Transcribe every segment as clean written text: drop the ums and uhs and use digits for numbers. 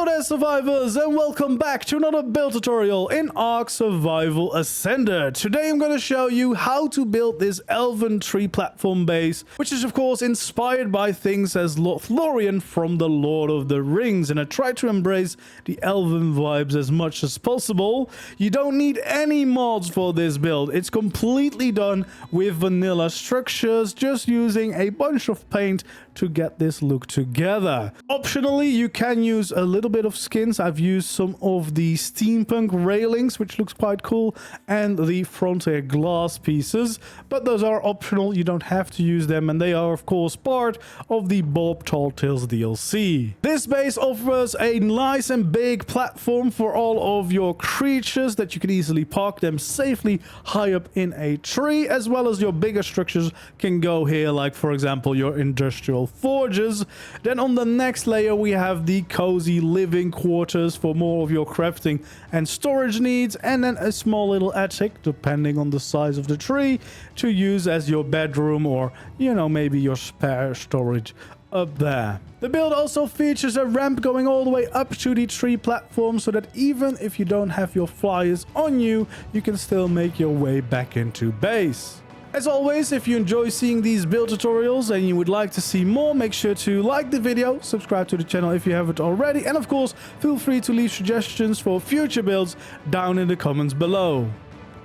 Hello there survivors and welcome back to another build tutorial in ARK Survival Ascended. Today I'm going to show you how to build this Elven tree platform base, which is of course inspired by things as Lothlorien from the Lord of the Rings, and I try to embrace the Elven vibes as much as possible. You don't need any mods for this build, it's completely done with vanilla structures, just using a bunch of paint to get this look together. Optionally, you can use a little bit of skins. I've used some of the steampunk railings, which looks quite cool, and the frontier glass pieces, but those are optional. You don't have to use them, and they are of course part of the Bob Tall Tales DLC. This base offers a nice and big platform for all of your creatures that you can easily park them safely high up in a tree, as well as your bigger structures can go here, like for example your industrial forges. Then on the next layer we have the cozy living quarters for more of your crafting and storage needs, and then a small little attic depending on the size of the tree to use as your bedroom, or you know, maybe your spare storage up there. The build also features a ramp going all the way up to the tree platform, so that even if you don't have your flyers on you, you can still make your way back into base. As always, if you enjoy seeing these build tutorials and you would like to see more, make sure to like the video, subscribe to the channel if you haven't already, and of course, feel free to leave suggestions for future builds down in the comments below.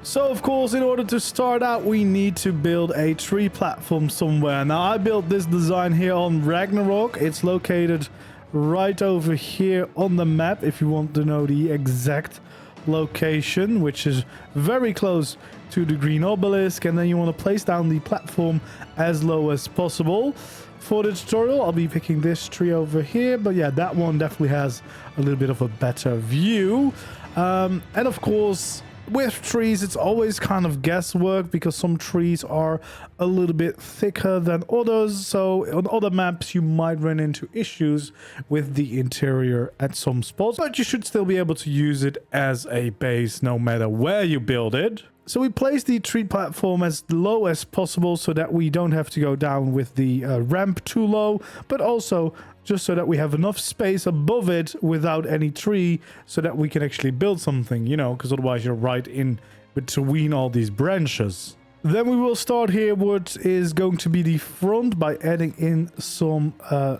So of course, in order to start out, we need to build a tree platform somewhere. Now, I built this design here on Ragnarok. It's located right over here on the map if you want to know the exact location, which is very close to the green obelisk, and then you want to place down the platform as low as possible. For the tutorial, I'll be picking this tree over here, but yeah, that one definitely has a little bit of a better view. And of course, with trees, it's always kind of guesswork because some trees are a little bit thicker than others. So on other maps, you might run into issues with the interior at some spots, but you should still be able to use it as a base no matter where you build it. So we place the tree platform as low as possible so that we don't have to go down with the ramp too low, but also just so that we have enough space above it without any tree so that we can actually build something, you know, because otherwise you're right in between all these branches. Then we will start here what is going to be the front by adding in some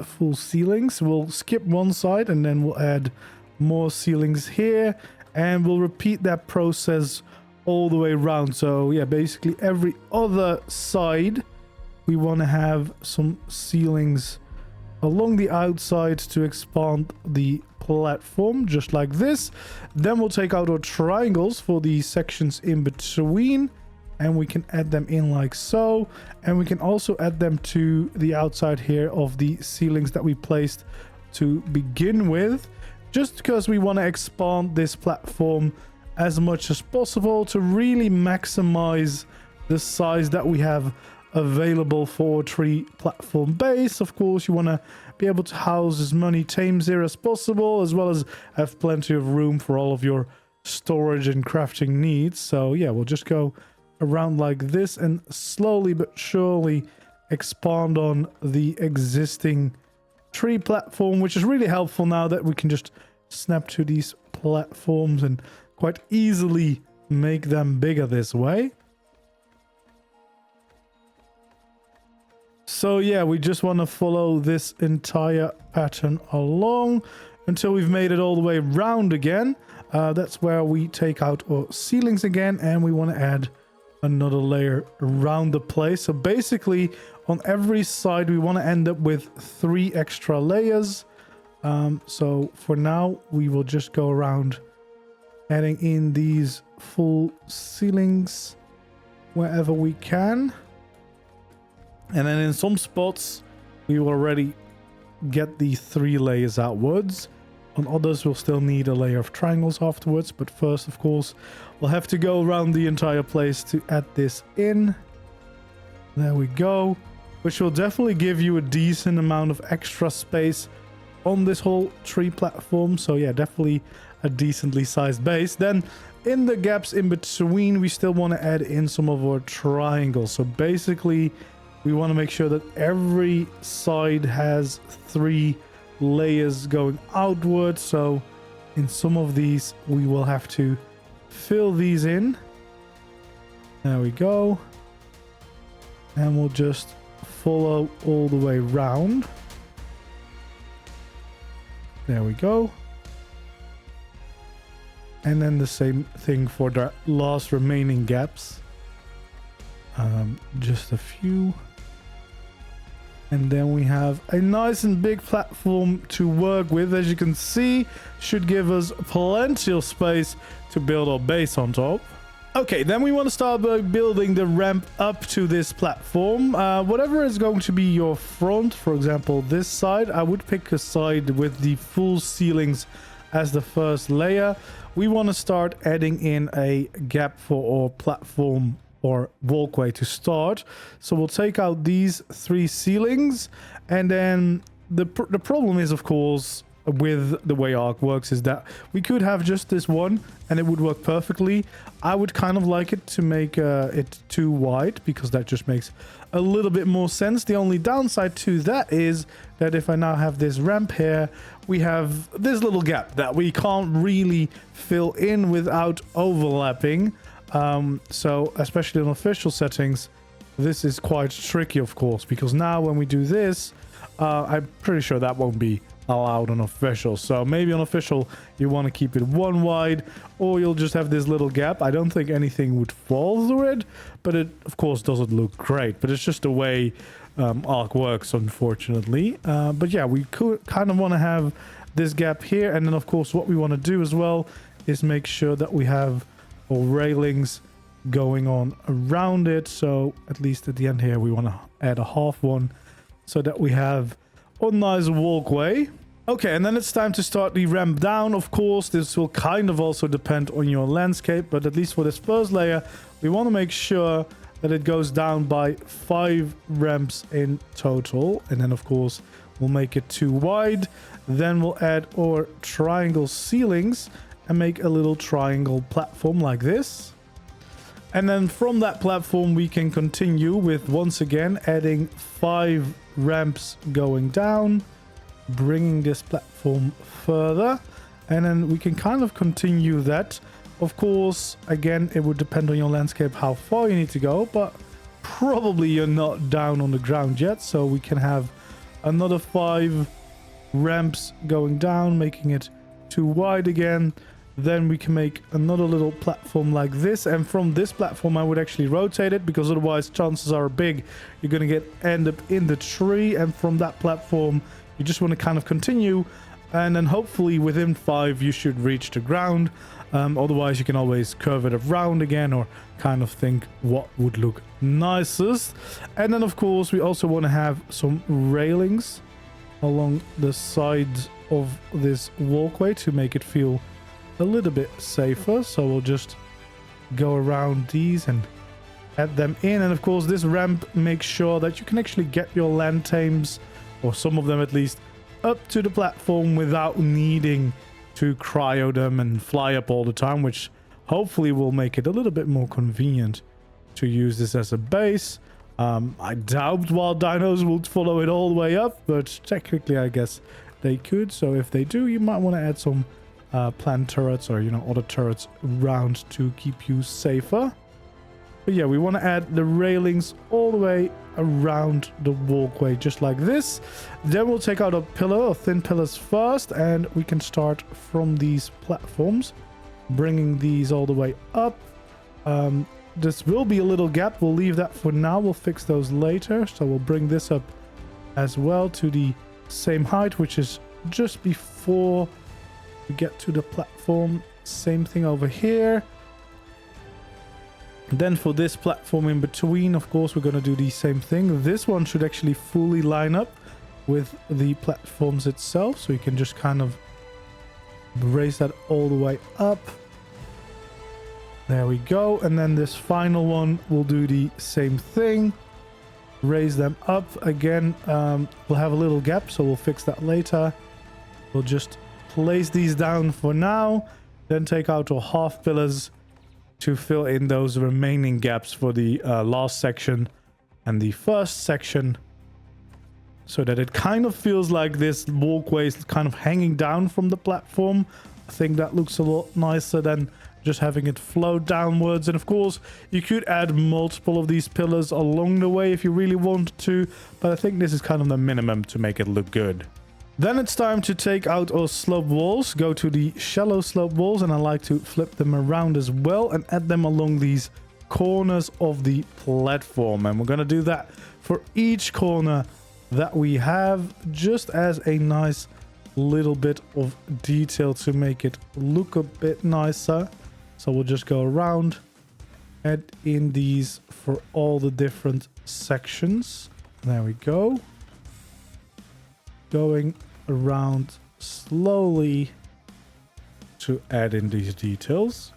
full ceilings. We'll skip one side and then we'll add more ceilings here, and we'll repeat that process all the way around. So yeah, basically every other side we want to have some ceilings along the outside to expand the platform, just like this. Then we'll take out our triangles for the sections in between, and we can add them in like so, and we can also add them to the outside here of the ceilings that we placed to begin with, just because we want to expand this platform as much as possible to really maximize the size that we have available for a tree platform base. Of course, you want to be able to house as many tames here as possible, as well as have plenty of room for all of your storage and crafting needs. So yeah, we'll just go around like this and slowly but surely expand on the existing tree platform, which is really helpful now that we can just snap to these platforms and quite easily make them bigger this way. So yeah, we just want to follow this entire pattern along until we've made it all the way round again. That's where we take out our ceilings again, and we want to add another layer around the place. So basically on every side we want to end up with 3 extra layers. So for now we will just go around adding in these full ceilings wherever we can. And then in some spots we will already get the 3 layers outwards. On others we'll still need a layer of triangles afterwards, but first of course we'll have to go around the entire place to add this in. There we go, which will definitely give you a decent amount of extra space on this whole tree platform. So yeah, definitely a decently sized base. Then in the gaps in between we still want to add in some of our triangles. So basically we want to make sure that every side has 3 layers going outward. So in some of these, we will have to fill these in. There we go. And we'll just follow all the way round. There we go. And then the same thing for the last remaining gaps. Just a few. And then we have a nice and big platform to work with. As you can see, should give us plenty of space to build our base on top. Okay, then we want to start by building the ramp up to this platform. Whatever is going to be your front, for example, this side, I would pick a side with the full ceilings as the first layer. We want to start adding in a gap for our platform or walkway to start. So we'll take out these 3 ceilings, and then the problem is, of course, with the way ARK works, is that we could have just this one and it would work perfectly. I would kind of like it to make it too wide, because that just makes a little bit more sense. The only downside to that is that if I now have this ramp here, we have this little gap that we can't really fill in without overlapping. So especially in official settings, this is quite tricky, of course, because now when we do this, I'm pretty sure that won't be allowed on official. So maybe on official you want to keep it 1 wide, or you'll just have this little gap. I don't think anything would fall through it, but it of course doesn't look great. But it's just the way ARK works, unfortunately. But yeah, we could kind of want to have this gap here, and then of course what we want to do as well is make sure that we have our railings going on around it. So at least at the end here we want to add a half one, so that we have a nice walkway. Okay, and then it's time to start the ramp down. Of course, this will kind of also depend on your landscape, but at least for this first layer, we want to make sure that it goes down by 5 ramps in total. And then, of course, we'll make it too wide. Then we'll add our triangle ceilings and make a little triangle platform like this. And then from that platform, we can continue with, once again, adding 5 ramps going down, bringing this platform further, and then we can kind of continue that. Of course, again, it would depend on your landscape how far you need to go, but probably you're not down on the ground yet, so we can have another 5 ramps going down, making it too wide again. Then we can make another little platform like this, and from this platform I would actually rotate it, because otherwise chances are big you're going to end up in the tree. And from that platform you just want to kind of continue, and then hopefully within 5 you should reach the ground. Otherwise you can always curve it around again, or kind of think what would look nicest. And then of course we also want to have some railings along the sides of this walkway to make it feel a little bit safer. So we'll just go around these and add them in. And of course this ramp makes sure that you can actually get your land tames, or some of them at least, up to the platform without needing to cryo them and fly up all the time, which hopefully will make it a little bit more convenient to use this as a base. I doubt wild dinos will follow it all the way up, but technically I guess they could. So if they do, you might want to add some plant turrets, or other turrets around to keep you safer. But yeah, we want to add the railings all the way around the walkway, just like this. Then we'll take out a pillar or thin pillars first, and we can start from these platforms, bringing these all the way up. This will be a little gap. We'll leave that for now. We'll fix those later. So we'll bring this up as well to the same height, which is just before we get to the platform. Same thing over here. Then for this platform in between, of course, we're going to do the same thing. This one should actually fully line up with the platforms itself, so you can just kind of raise that all the way up. There we go. And then this final one will do the same thing. Raise them up again. We'll have a little gap, so we'll fix that later. We'll just place these down for now, then take out our half pillars to fill in those remaining gaps for the last section and the first section. so that it kind of feels like this walkway is kind of hanging down from the platform. I think that looks a lot nicer than just having it flow downwards. And of course, you could add multiple of these pillars along the way if you really want to, but I think this is kind of the minimum to make it look good. Then it's time to take out our slope walls, go to the shallow slope walls, and I like to flip them around as well and add them along these corners of the platform. And we're going to do that for each corner that we have, just as a nice little bit of detail to make it look a bit nicer. So we'll just go around, add in these for all the different sections. There we go. Going around slowly to add in these details.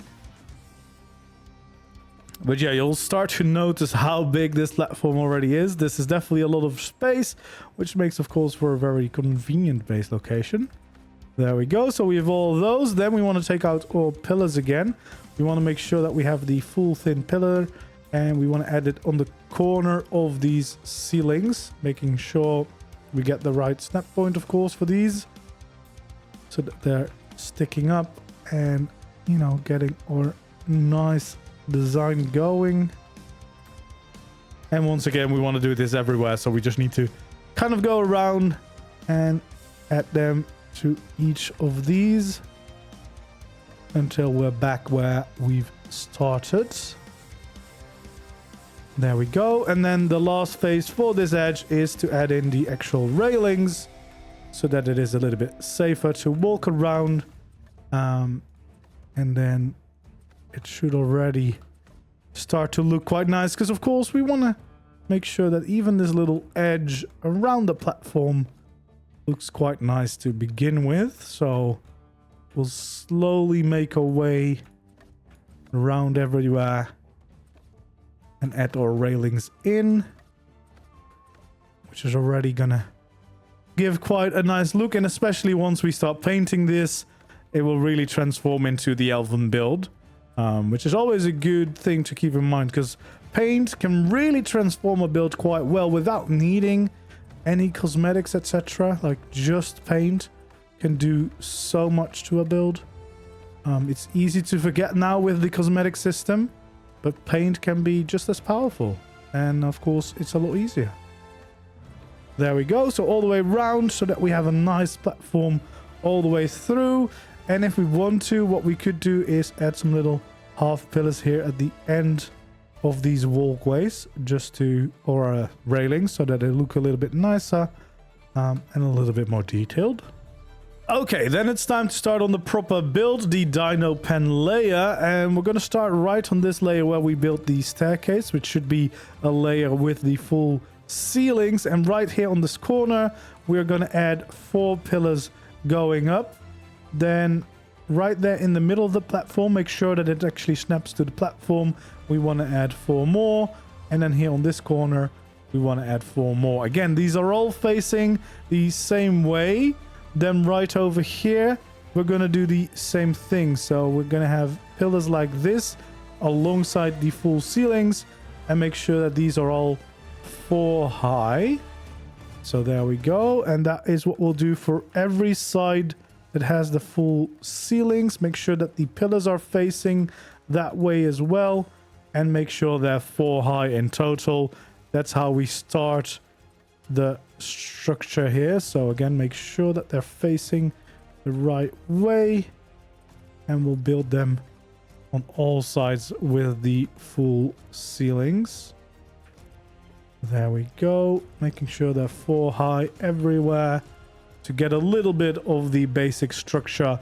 But yeah, you'll start to notice how big this platform already is. This is definitely a lot of space, which makes, of course, for a very convenient base location. There we go. So we have all those. Then we want to take out our pillars again. We want to make sure that we have the full thin pillar, and we want to add it on the corner of these ceilings, making sure we get the right snap point, of course, for these, so that they're sticking up and, you know, getting our nice design going. And once again, we want to do this everywhere, so we just need to kind of go around and add them to each of these until we're back where we've started. There we go. And then the last phase for this edge is to add in the actual railings so that it is a little bit safer to walk around. And then it should already start to look quite nice, because of course we want to make sure that even this little edge around the platform looks quite nice to begin with. So we'll slowly make our way around everywhere and add our railings in, which is already gonna give quite a nice look. And especially once we start painting this, it will really transform into the elven build, which is always a good thing to keep in mind, because paint can really transform a build quite well without needing any cosmetics, etc. Like, just paint can do so much to a build. It's easy to forget now with the cosmetic system, but paint can be just as powerful, and of course it's a lot easier. There we go. So all the way around, so that we have a nice platform all the way through. And if we want to, what we could do is add some little half pillars here at the end of these walkways, just to, or railings, so that they look a little bit nicer and a little bit more detailed. Okay, then it's time to start on the proper build, the dino pen layer, and we're going to start right on this layer where we built the staircase, which should be a layer with the full ceilings. And right here on this corner, we're going to add 4 pillars going up. Then right there in the middle of the platform, make sure that it actually snaps to the platform. We want to add 4 more. And then here on this corner, we want to add 4 more. Again, these are all facing the same way. Then right over here, we're going to do the same thing. So we're going to have pillars like this alongside the full ceilings, and make sure that these are all 4 high. So there we go. And that is what we'll do for every side that has the full ceilings. Make sure that the pillars are facing that way as well, and make sure they're 4 high in total. That's how we start the structure here. So again, make sure that they're facing the right way, and we'll build them on all sides with the full ceilings. There we go, making sure they're 4 high everywhere to get a little bit of the basic structure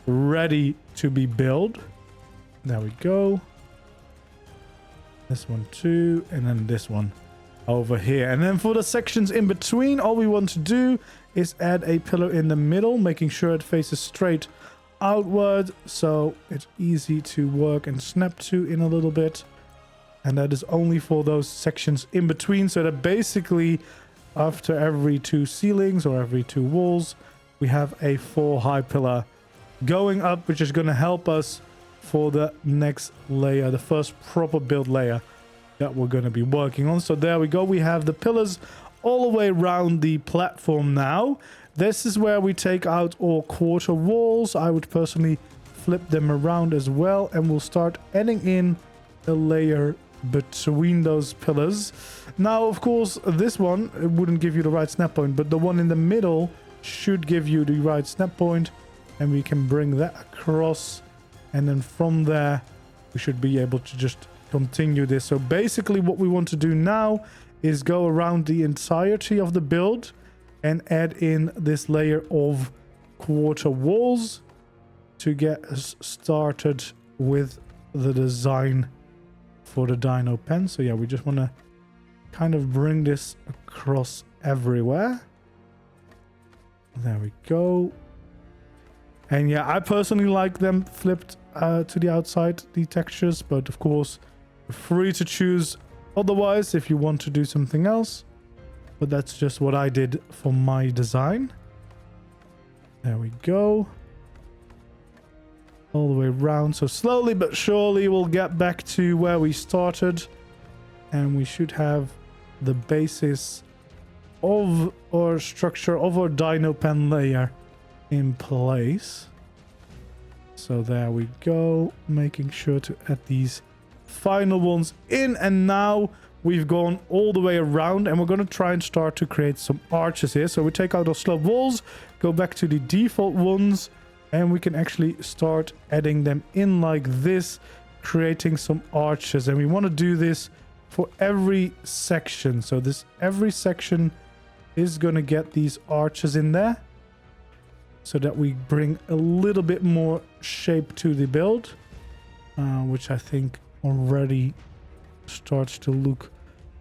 ready to be built. There we go. This one too, and then this one over here. And then for the sections in between, all we want to do is add a pillar in the middle, making sure it faces straight outward, so it's easy to work and snap to in a little bit. And that is only for those sections in between, so that basically after every 2 ceilings or every 2 walls, we have a 4 high pillar going up, which is going to help us for the next layer, the first proper build layer that we're going to be working on. So there we go. We have the pillars all the way around the platform now. This is where we take out all quarter walls. I would personally flip them around as well, and we'll start adding in a layer between those pillars. Now, of course, this one, it wouldn't give you the right snap point, but the one in the middle should give you the right snap point, and we can bring that across, and then from there we should be able to just continue this. So basically what we want to do now is go around the entirety of the build and add in this layer of quarter walls to get us started with the design for the dino pen. So yeah, we just want to kind of bring this across everywhere. There we go. And yeah, I personally like them flipped to the outside, the textures, but of course you're free to choose otherwise if you want to do something else. But that's just what I did for my design. There we go. All the way around. So slowly but surely we'll get back to where we started, and we should have the basis of our structure of our dino pen layer in place. So there we go, making sure to add these final ones in, and now we've gone all the way around, and we're going to try and start to create some arches here. So we take out our slope walls, go back to the default ones, and we can actually start adding them in like this, creating some arches. And we want to do this for every section. So this every section is going to get these arches in there, so that we bring a little bit more shape to the build, which I think already starts to look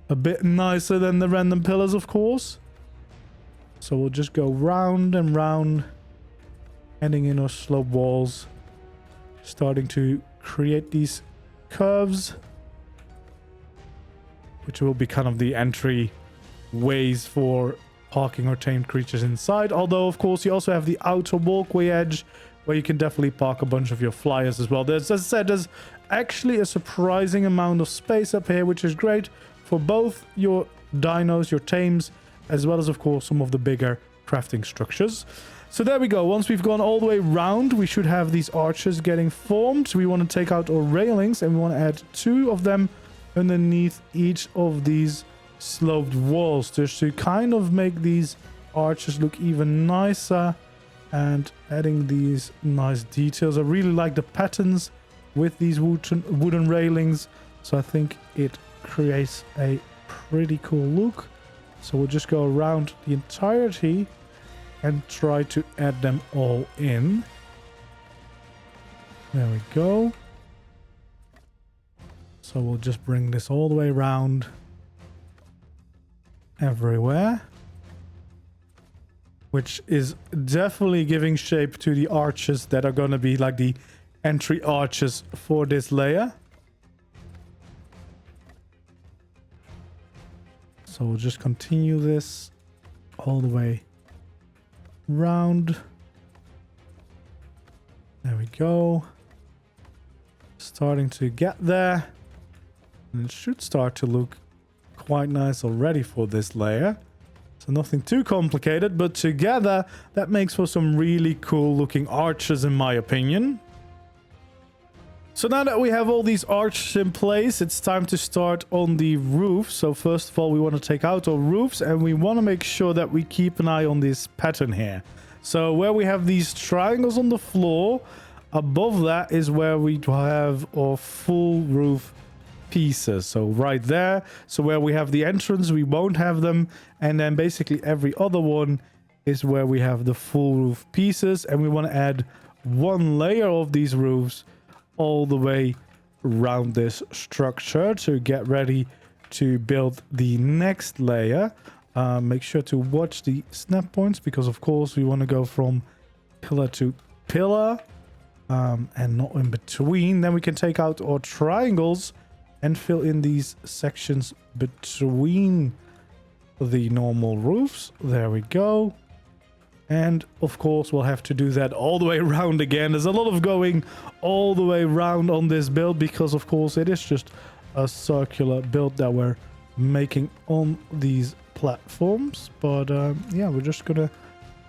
a bit nicer than the random pillars, of course. So we'll just go round and round, adding in our slope walls, starting to create these curves, which will be kind of the entry ways for parking or tamed creatures inside. Although, of course, you also have the outer walkway edge where you can definitely park a bunch of your flyers as well. There's, as I said, there's actually a surprising amount of space up here, which is great for both your dinos, your tames, as well as, of course, some of the bigger crafting structures. So there we go. Once we've gone all the way around, we should have these arches getting formed. We want to take out our railings, and we want to add 2 of them underneath each of these sloped walls, just to kind of make these arches look even nicer, and adding these nice details. I really like the patterns with these wooden railings, so I think it creates a pretty cool look. So we'll just go around the entirety and try to add them all in. There we go. So we'll just bring this all the way around everywhere, which is definitely giving shape to the arches that are going to be like the entry arches for this layer. So we'll just continue this all the way round. There we go. Starting to get there, and it should start to look quite nice already for this layer. So nothing too complicated, but together that makes for some really cool looking arches in my opinion. So now that we have all these arches in place, it's time to start on the roof. So first of all, we want to take out our roofs, and we want to make sure that we keep an eye on this pattern here. So where we have these triangles on the floor, above that is where we have our full roof pieces. So right there, so where we have the entrance, we won't have them, and then basically every other one is where we have the full roof pieces, and we want to add 1 layer of these roofs all the way around this structure to get ready to build the next layer. Make sure to watch the snap points, because of course we want to go from pillar to pillar, and not in between. Then we can take out our triangles and fill in these sections between the normal roofs. There we go. And of course we'll have to do that all the way around again. There's a lot of going all the way around on this build, because of course it is just a circular build that we're making on these platforms, but yeah, we're just gonna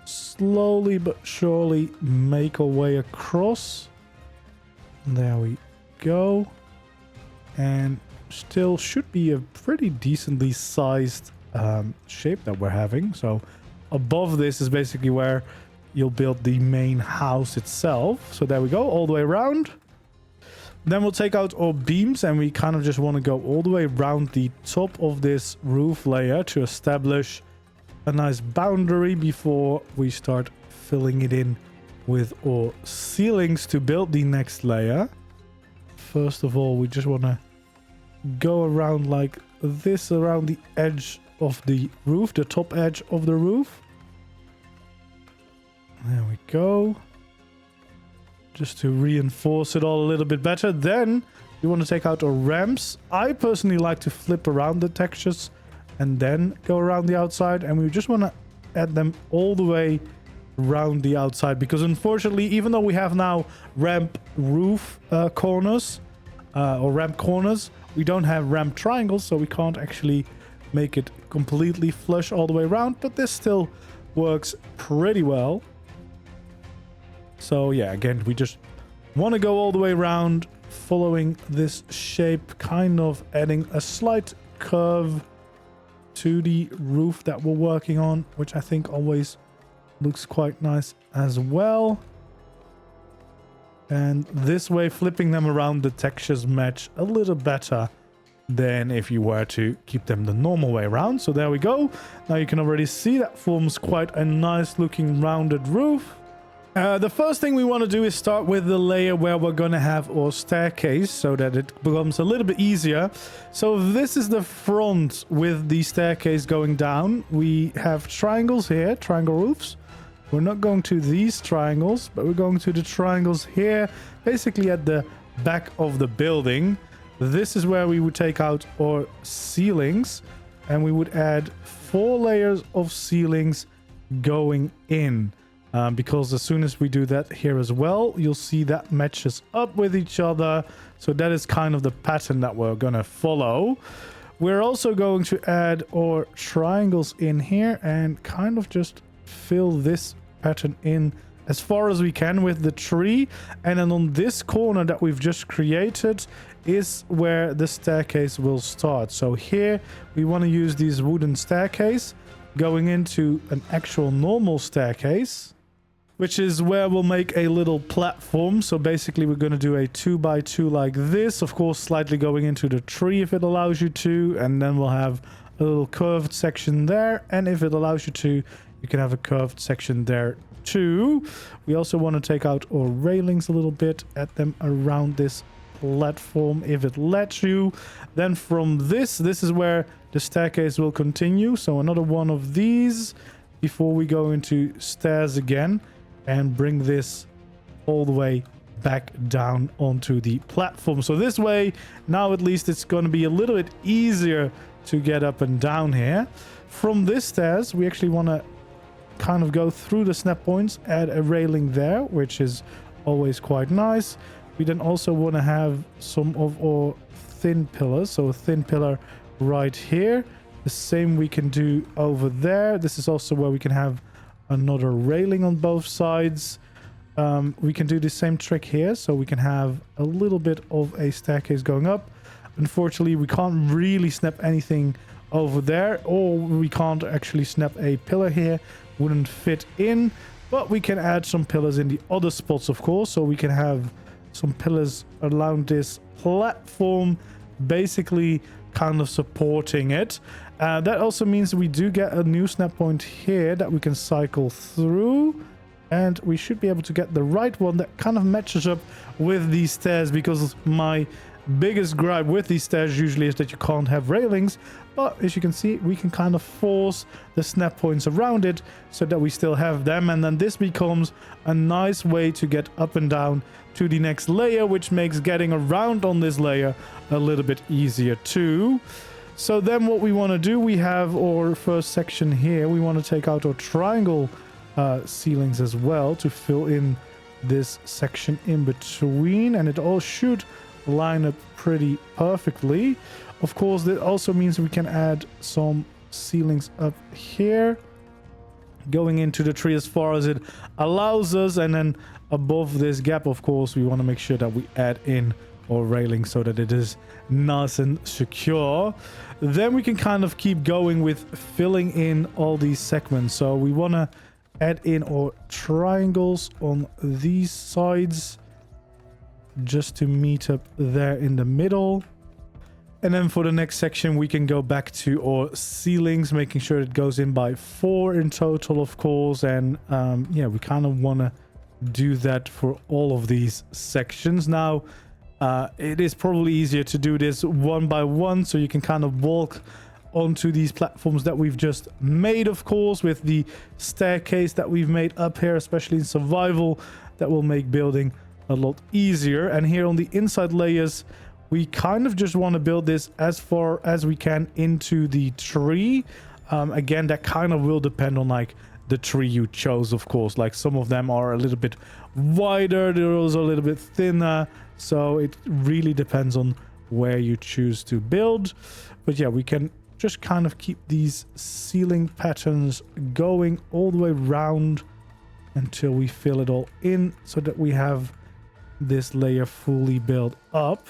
slowly but surely make our way across. There we go. And still should be a pretty decently sized shape that we're having. So above this is basically where you'll build the main house itself. So there we go, all the way around. Then we'll take out our beams, and we kind of just want to go all the way around the top of this roof layer to establish a nice boundary before we start filling it in with our ceilings to build the next layer. First of all, we just want to go around like this around the edge of the roof, the top edge of the roof. There we go. Just to reinforce it all a little bit better. Then we want to take out our ramps. I personally like to flip around the textures and then go around the outside, and we just want to add them all the way around the outside, because unfortunately, even though we have now ramp roof corners or ramp corners, we don't have ramp triangles, so we can't actually make it completely flush all the way around, but this still works pretty well. So yeah, again, we just want to go all the way around, following this shape, kind of adding a slight curve to the roof that we're working on, which I think always looks quite nice as well. And this way, flipping them around, the textures match a little better than if you were to keep them the normal way around. So there we go. Now you can already see that forms quite a nice looking rounded roof. The first thing we want to do is start with the layer where we're going to have our staircase, so that it becomes a little bit easier. So this is the front with the staircase going down. We have triangles here, triangle roofs. We're not going to these triangles, but we're going to the triangles here, basically at the back of the building. This is where we would take out our ceilings, and we would add 4 layers of ceilings going in. Because as soon as we do that here as well, you'll see that matches up with each other. So that is kind of the pattern that we're going to follow. We're also going to add our triangles in here and kind of just fill this pattern in as far as we can with the tree. And then on this corner that we've just created is where the staircase will start. So here we want to use these wooden staircase going into an actual normal staircase, which is where we'll make a little platform. So basically we're going to do a 2x2 like this, of course slightly going into the tree if it allows you to, and then we'll have a little curved section there, and if it allows you to, you can have a curved section there too. We also want to take out our railings a little bit, add them around this platform if it lets you. Then from this is where the staircase will continue, so another one of these before we go into stairs again, and bring this all the way back down onto the platform. So this way, now at least it's going to be a little bit easier to get up and down here. From this stairs, we actually want to kind of go through the snap points, add a railing there, which is always quite nice. We then also want to have some of our thin pillars. So a thin pillar right here. The same we can do over there. This is also where we can have another railing on both sides. We can do the same trick here, so we can have a little bit of a staircase going up. Unfortunately, we can't really snap anything over there, or we can't actually snap a pillar here, wouldn't fit in, but we can add some pillars in the other spots, of course. So we can have some pillars around this platform, basically kind of supporting it. That also means we do get a new snap point here that we can cycle through, and we should be able to get the right one that kind of matches up with these stairs, because my biggest gripe with these stairs usually is that you can't have railings, but as you can see, we can kind of force the snap points around it so that we still have them, and then this becomes a nice way to get up and down to the next layer, which makes getting around on this layer a little bit easier too. So then what we want to do, we have our first section here. We want to take out our triangle ceilings as well to fill in this section in between, and it all should line up pretty perfectly. Of course, that also means we can add some ceilings up here, going into the tree as far as it allows us. And then above this gap, of course, we want to make sure that we add in our railing so that it is nice and secure. Then we can kind of keep going with filling in all these segments. So we want to add in our triangles on these sides just to meet up there in the middle. And then for the next section, we can go back to our ceilings, making sure it goes in by 4 in total, of course. And yeah, we kind of want to do that for all of these sections. Now, it is probably easier to do this one by one, so you can kind of walk onto these platforms that we've just made, of course, with the staircase that we've made up here, especially in survival. That will make building a lot easier. And here on the inside layers, we kind of just want to build this as far as we can into the tree. Again, that kind of will depend on like the tree you chose, of course. Like some of them are a little bit wider, they're a little bit thinner. So it really depends on where you choose to build. But yeah, we can just kind of keep these ceiling patterns going all the way around until we fill it all in so that we have this layer fully built up.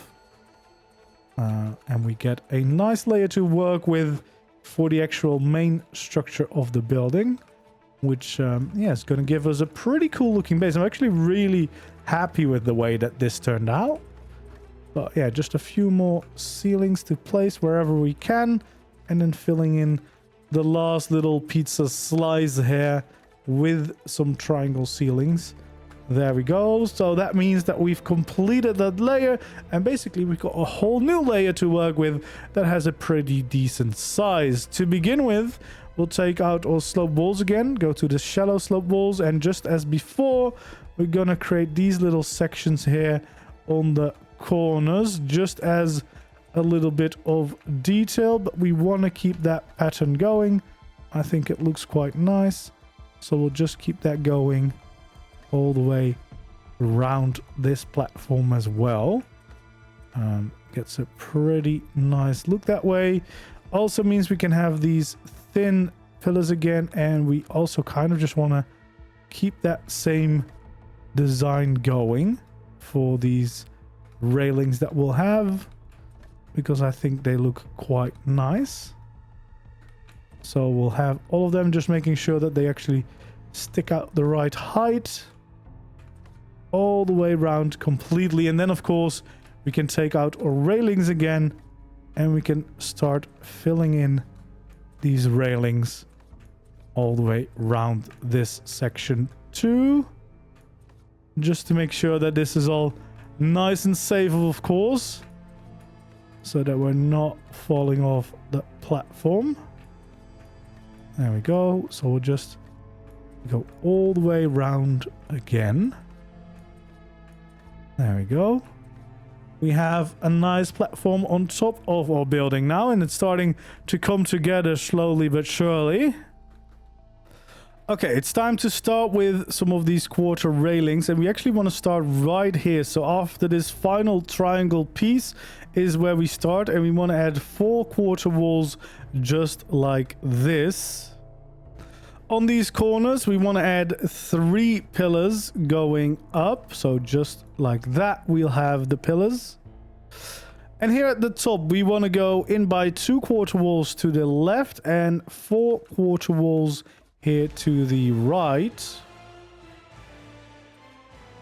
And we get a nice layer to work with for the actual main structure of the building, which yeah, is going to give us a pretty cool looking base. I'm actually really happy with the way that this turned out. But yeah, just a few more ceilings to place wherever we can, and then filling in the last little pizza slice here with some triangle ceilings. There we go. So that means that we've completed that layer, and basically we've got a whole new layer to work with that has a pretty decent size. To begin with, we'll take out our slope walls again, go to the shallow slope walls, and just as before, we're gonna create these little sections here on the corners, just as a little bit of detail, but we want to keep that pattern going. I think it looks quite nice, so we'll just keep that going all the way around this platform as well. Gets a pretty nice look that way. Also means we can have these thin pillars again, and we also kind of just want to keep that same design going for these railings that we'll have, because I think they look quite nice. So we'll have all of them, just making sure that they actually stick out the right height all the way around completely. And then of course we can take out our railings again, and we can start filling in these railings all the way around this section too, just to make sure that this is all nice and safe, of course, so that we're not falling off the platform. There we go. So we'll just go all the way around again. There we go. We have a nice platform on top of our building now, and it's starting to come together slowly but surely. Okay, it's time to start with some of these quarter railings, and we actually want to start right here. So after this final triangle piece is where we start, and we want to add 4 quarter walls just like this. On these corners, we want to add 3 pillars going up. So just like that, we'll have the pillars. And here at the top, we want to go in by 2 quarter walls to the left and 4 quarter walls here to the right.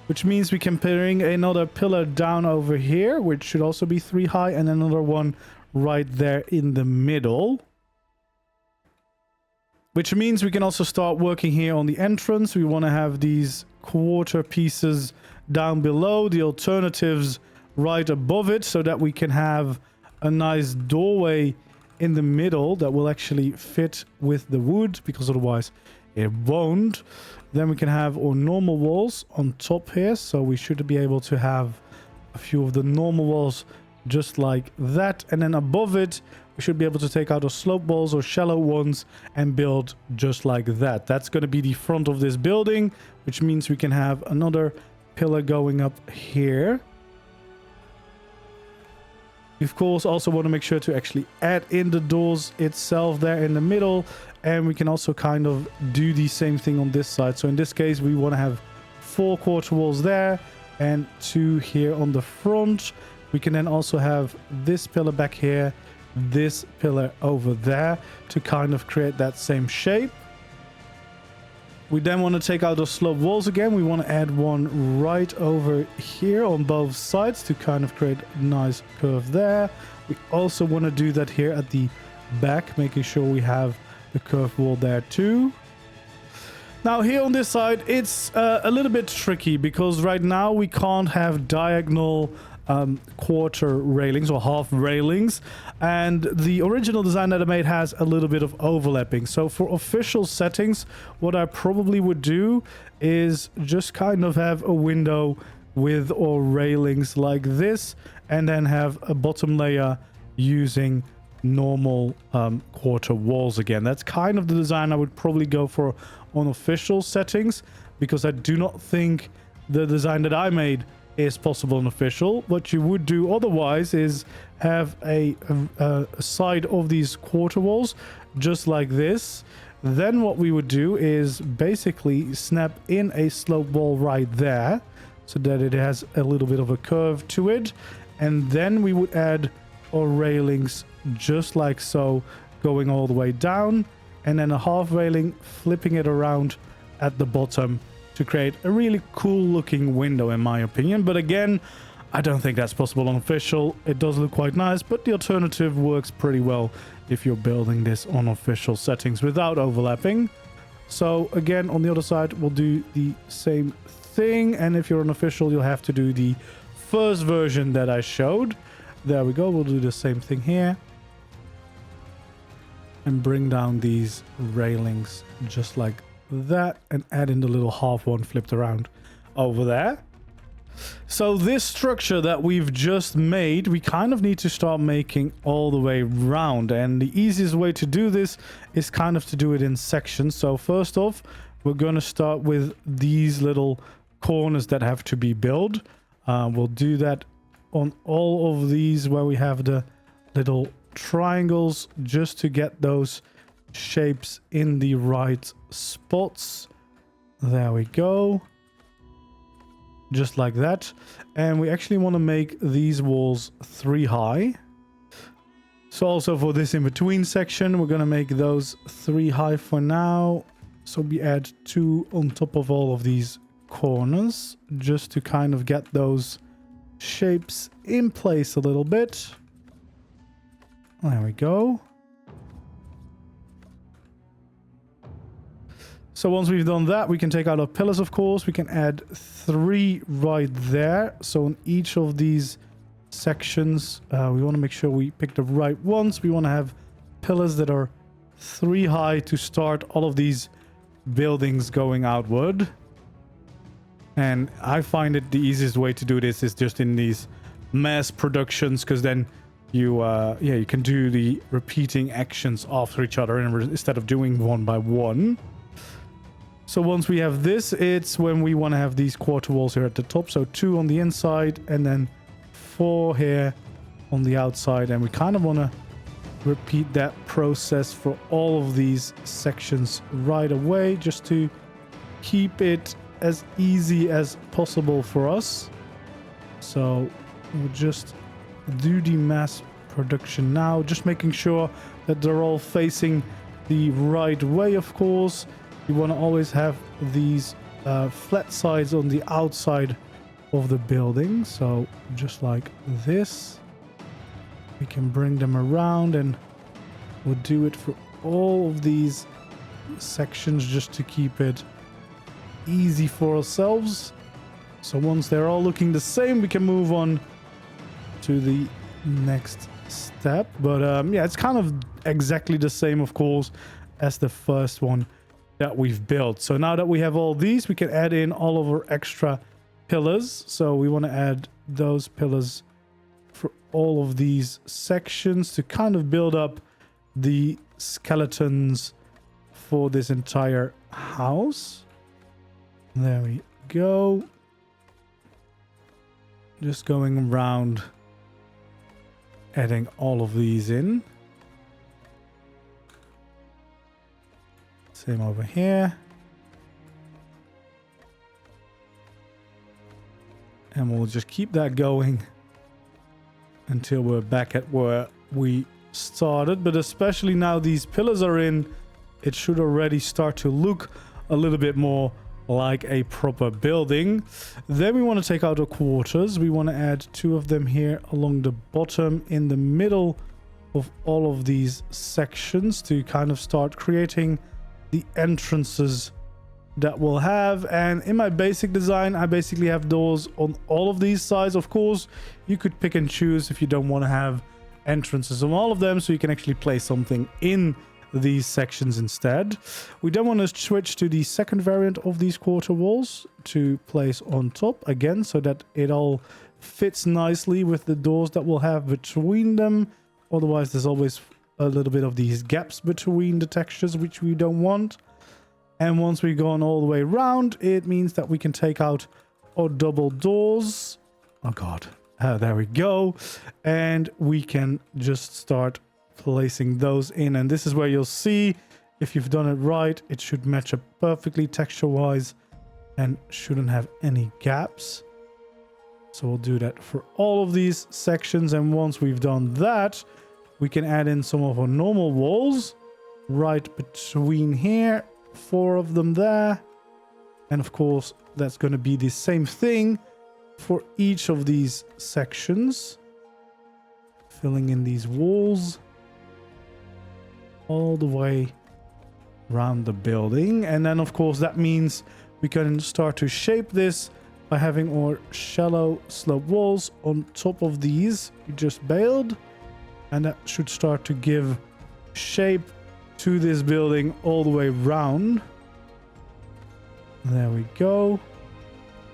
Which means we can bring another pillar down over here, which should also be 3 high, and another one right there in the middle. Which means we can also start working here on the entrance. We want to have these quarter pieces down below, the alternatives right above it, so that we can have a nice doorway in the middle that will actually fit with the wood, because otherwise it won't. Then we can have our normal walls on top here, so we should be able to have a few of the normal walls just like that, and then above it we should be able to take out our slope walls or shallow ones and build just like that. That's going to be the front of this building, which means we can have another pillar going up here. We, of course, also want to make sure to actually add in the doors itself there in the middle. And we can also kind of do the same thing on this side. So in this case, we want to have 4 quarter walls there and 2 here on the front. We can then also have this pillar back here, this pillar over there to kind of create that same shape. We then want to take out those slope walls again. We want to add one right over here on both sides to kind of create a nice curve there. We also want to do that here at the back, making sure we have the curved wall there too. Now here on this side, it's a little bit tricky because right now we can't have diagonal quarter railings or half railings, and the original design that I made has a little bit of overlapping. So for official settings, what I probably would do is just kind of have a window with all railings like this, and then have a bottom layer using normal quarter walls again. That's kind of the design I would probably go for on official settings, because I do not think the design that I made is possible in official. What you would do otherwise is have a side of these quarter walls just like this. Then what we would do is basically snap in a slope wall right there so that it has a little bit of a curve to it, and then we would add our railings just like so, going all the way down, and then a half railing, flipping it around at the bottom to create a really cool looking window, in my opinion. But again, I don't think that's possible on official. It does look quite nice, but the alternative works pretty well if you're building this on official settings without overlapping. So again, on the other side, we'll do the same thing, and if you're on official, you'll have to do the first version that I showed. There we go. We'll do the same thing here and bring down these railings just like that, and add in the little half one flipped around over there. So this structure that we've just made, we kind of need to start making all the way round, and the easiest way to do this is kind of to do it in sections. So first off, we're going to start with these little corners that have to be built. We'll do that on all of these where we have the little triangles, just to get those shapes in the right spots. There we go, just like that. And we actually want to make these walls 3 high. So also for this in between section, we're going to make those 3 high for now. So we add 2 on top of all of these corners, just to kind of get those shapes in place a little bit. There we go. So once we've done that, we can take out our pillars, of course. We can add 3 right there. So in each of these sections, we want to make sure we pick the right ones. We want to have pillars that are 3 high to start all of these buildings going outward. And I find it the easiest way to do this is just in these mass productions, because then you you can do the repeating actions after each other instead of doing one by one. So once we have this, it's when we want to have these quarter walls here at the top. So 2 on the inside and then 4 here on the outside. And we kind of want to repeat that process for all of these sections right away, just to keep it as easy as possible for us. So we'll just do the mass production now, just making sure that they're all facing the right way, of course. You want to always have these flat sides on the outside of the building. So just like this, we can bring them around, and we'll do it for all of these sections just to keep it easy for ourselves. So once they're all looking the same, we can move on to the next step. But yeah, it's kind of exactly the same, of course, as the first one that we've built. So now that we have all these, we can add in all of our extra pillars. So we want to add those pillars for all of these sections to kind of build up the skeletons for this entire house. There we go. Just going around adding all of these in. Same over here. And we'll just keep that going until we're back at where we started. But especially now these pillars are in, it should already start to look a little bit more like a proper building. Then we want to take out our quarters. We want to add 2 of them here along the bottom in the middle of all of these sections to kind of start creating the entrances that we'll have. And in my basic design, I basically have doors on all of these sides. Of course, you could pick and choose if you don't want to have entrances on all of them, so you can actually place something in these sections instead. We then want to switch to the second variant of these quarter walls to place on top again, so that it all fits nicely with the doors that we'll have between them. Otherwise, there's always a little bit of these gaps between the textures, which we don't want. And once we've gone all the way around, it means that we can take out our double doors. Oh god, there we go. And we can just start placing those in. And this is where you'll see, if you've done it right, it should match up perfectly texture-wise and shouldn't have any gaps. So we'll do that for all of these sections. And once we've done that, we can add in some of our normal walls right between here. 4 of them there. And of course, that's going to be the same thing for each of these sections. Filling in these walls all the way around the building. And then of course that means we can start to shape this by having our shallow slope walls on top of these we just built. And that should start to give shape to this building all the way around. There we go.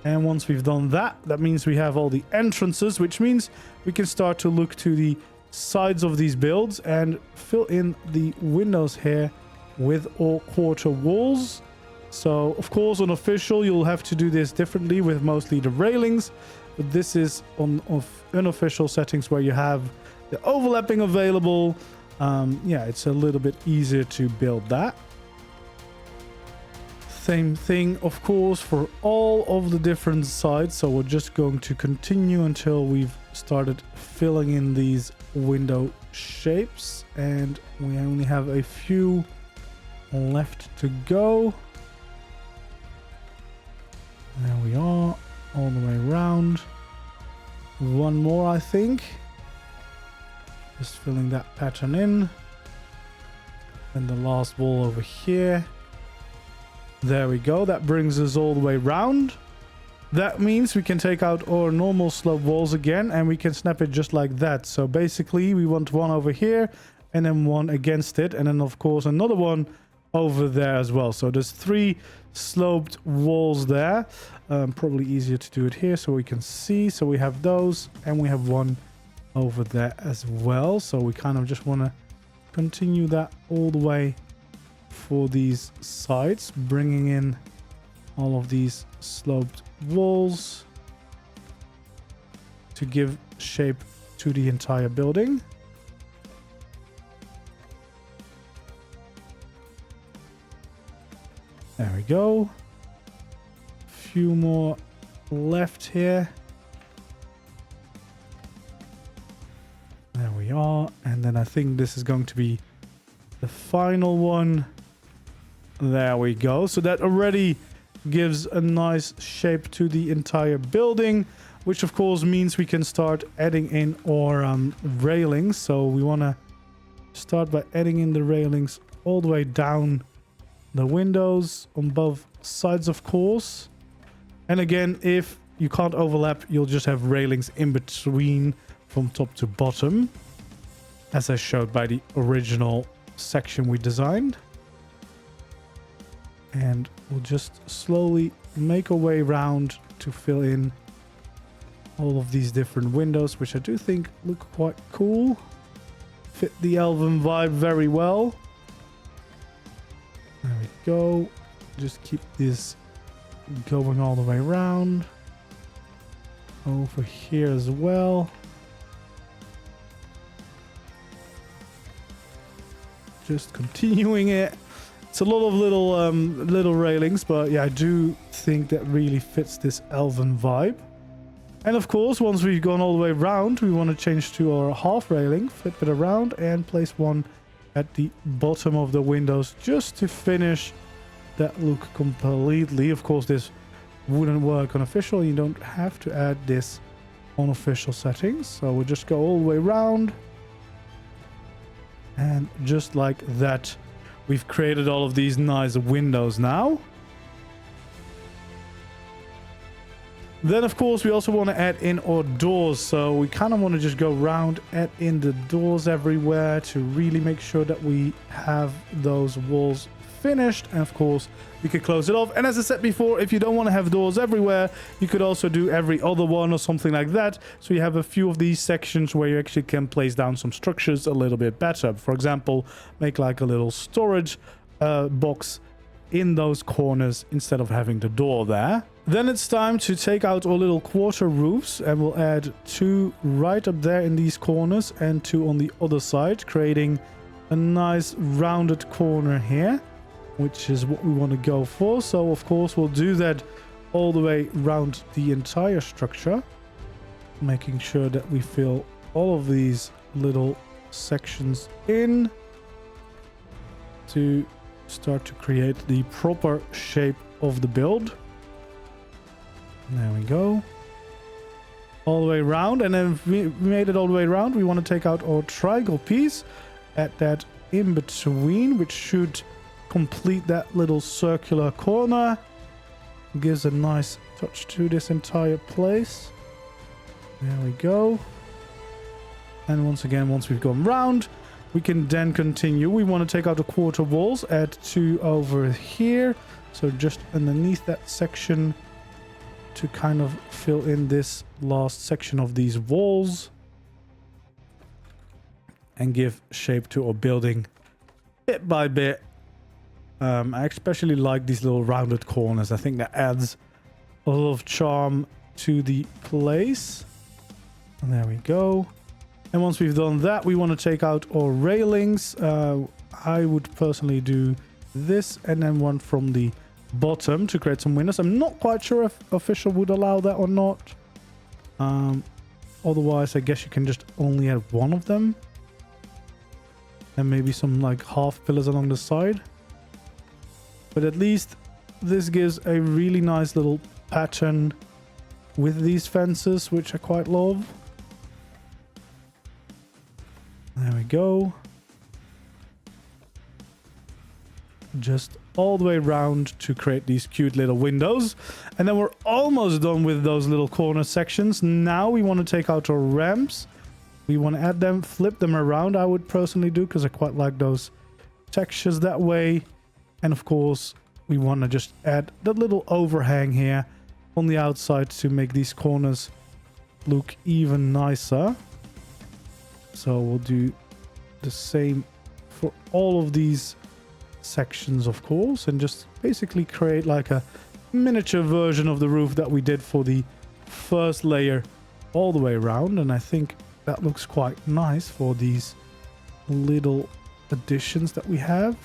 And once we've done that, that means we have all the entrances, which means we can start to look to the sides of these builds and fill in the windows here with all quarter walls. So of course on official you'll have to do this differently with mostly the railings, but this is on unofficial settings where you have the overlapping available. Yeah, it's a little bit easier to build that. Same thing, of course, for all of the different sides. So we're just going to continue until we've started filling in these window shapes. And we only have a few left to go. There we are, all the way around. One more, I think. Just filling that pattern in. And the last wall over here. There we go. That brings us all the way around. That means we can take out our normal slope walls again and we can snap it just like that. So basically we want one over here and then one against it. And then of course another one over there as well. So there's 3 sloped walls there. Probably easier to do it here so we can see. So we have those and we have one over there as well. So we kind of just want to continue that all the way for these sides, bringing in all of these sloped walls to give shape to the entire building. There we go. Few more left here. There we are. And then I think this is going to be the final one. There we go. So that already gives a nice shape to the entire building, which of course means we can start adding in our railings. So we want to start by adding in the railings all the way down the windows on both sides, of course. And again, if you can't overlap, you'll just have railings in between from top to bottom, as I showed by the original section we designed. And we'll just slowly make our way around to fill in all of these different windows, which I do think look quite cool. Fit the Elven vibe very well. There we go. Just keep this going all the way around. Over here as well. just continuing it. It's a lot of little railings, but yeah, I do think that really fits this elven vibe. And of course, once we've gone all the way around, we want to change to our half railing, flip it around, and place one at the bottom of the windows just to finish that look completely. Of course, this wouldn't work on official. You don't have to add this on official settings. So we'll just go all the way around. And just like that, we've created all of these nice windows now. Then, of course, we also want to add in our doors. So we kind of want to just go around, add in the doors everywhere to really make sure that we have those walls finished. And of course, we could close it off. And as I said before, if you don't want to have doors everywhere, you could also do every other one or something like that. So you have a few of these sections where you actually can place down some structures a little bit better. For example, make like a little storage box in those corners instead of having the door there. Then it's time to take out our little quarter roofs, and we'll add 2 right up there in these corners and 2 on the other side, creating a nice rounded corner here, which is what we want to go for. So of course we'll do that all the way around the entire structure, making sure that we fill all of these little sections in to start to create the proper shape of the build. There we go. All the way around. And then if we made it all the way around, we want to take out our triangle piece, add that in between, which should complete that little circular corner. Gives a nice touch to this entire place. There we go. And once again, once we've gone round, we can then continue. We want to take out the quarter walls, add 2 over here. So just underneath that section to kind of fill in this last section of these walls and give shape to our building bit by bit. I especially like these little rounded corners. I think that adds a lot of charm to the place. And there we go. And once we've done that, we want to take out our railings. I would personally do this and then one from the bottom to create some windows. I'm not quite sure if official would allow that or not. Otherwise, I guess you can just only add one of them. And maybe some like half pillars along the side. But at least this gives a really nice little pattern with these fences, which I quite love. There we go. Just all the way around to create these cute little windows. And then we're almost done with those little corner sections. Now we want to take out our ramps. We want to add them, flip them around, I would personally do, because I quite like those textures that way. And of course, we want to just add the little overhang here on the outside to make these corners look even nicer. So we'll do the same for all of these sections, of course, and just basically create like a miniature version of the roof that we did for the first layer all the way around. And I think that looks quite nice for these little additions that we have.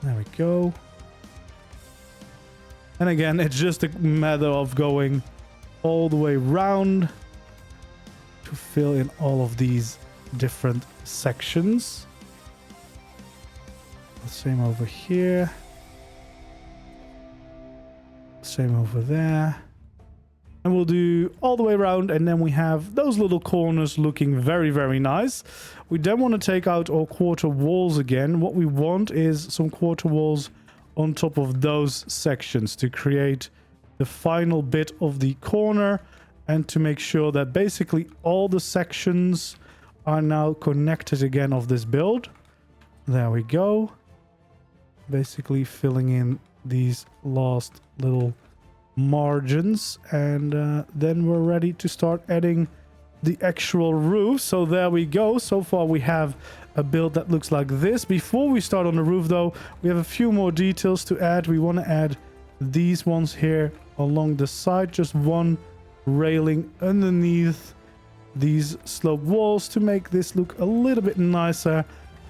There we go. And again, it's just a matter of going all the way around to fill in all of these different sections. The same over here. Same over there. And we'll do all the way around, and then we have those little corners looking very, very nice. We then want to take out our quarter walls again. What we want is some quarter walls on top of those sections to create the final bit of the corner and to make sure that basically all the sections are now connected again of this build. There we go. Basically filling in these last little margins, and then we're ready to start adding the actual roof. So there we go. So far we have a build that looks like this. Before we start on the roof though, we have a few more details to add. We want to add these ones here along the side, just one railing underneath these slope walls to make this look a little bit nicer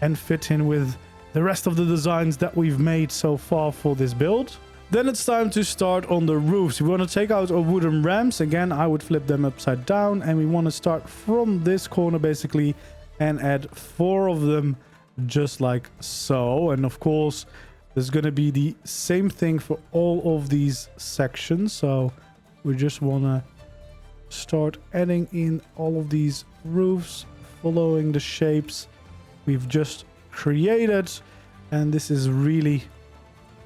and fit in with the rest of the designs that we've made so far for this build. Then it's time to start on the roofs. We want to take out our wooden ramps. Again, I would flip them upside down, and we want to start from this corner basically and add 4 of them just like so. And of course, there's going to be the same thing for all of these sections. So we just want to start adding in all of these roofs, following the shapes we've just created. And this is really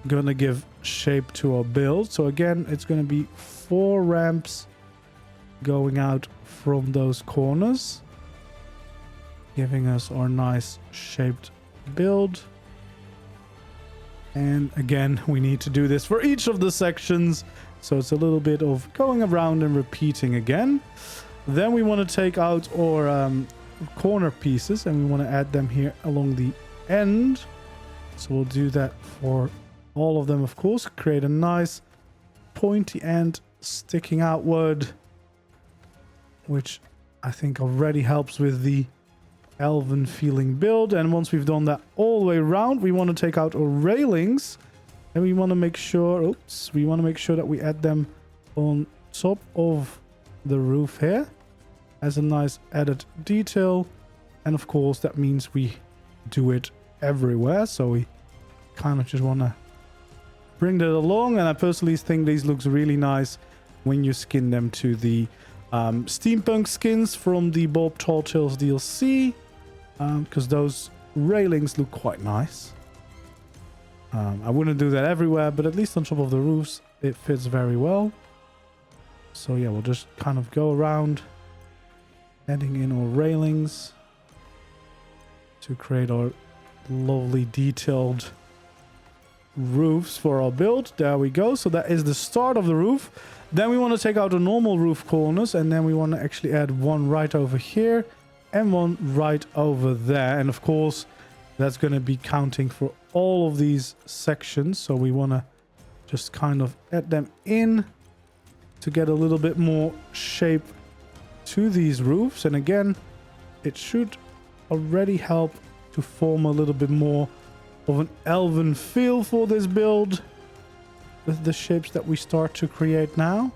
gonna give shape to our build. So again, it's gonna be 4 ramps going out from those corners, giving us our nice shaped build. And again, we need to do this for each of the sections, so it's a little bit of going around and repeating again. Then we want to take out our corner pieces, and we want to add them here along the end. So we'll do that for all of them, of course. Create a nice pointy end sticking outward, which I think already helps with the elven feeling build. And once we've done that all the way around, we want to take out our railings, and we want to make sure that we add them on top of the roof here as a nice added detail. And of course that means we do it everywhere, so we kind of just want to bring that along. And I personally think these looks really nice when you skin them to the steampunk skins from the Bob Tall Tales DLC, because those railings look quite nice. I wouldn't do that everywhere, but at least on top of the roofs it fits very well. So yeah, we'll just kind of go around adding in our railings to create our lovely detailed roofs for our build. There we go. So that is the start of the roof. Then we want to take out the normal roof corners, and then we want to actually add one right over here and one right over there. And of course that's going to be counting for all of these sections, so we want to just kind of add them in to get a little bit more shape to these roofs. And again, it should already help to form a little bit more of an elven feel for this build with the shapes that we start to create now.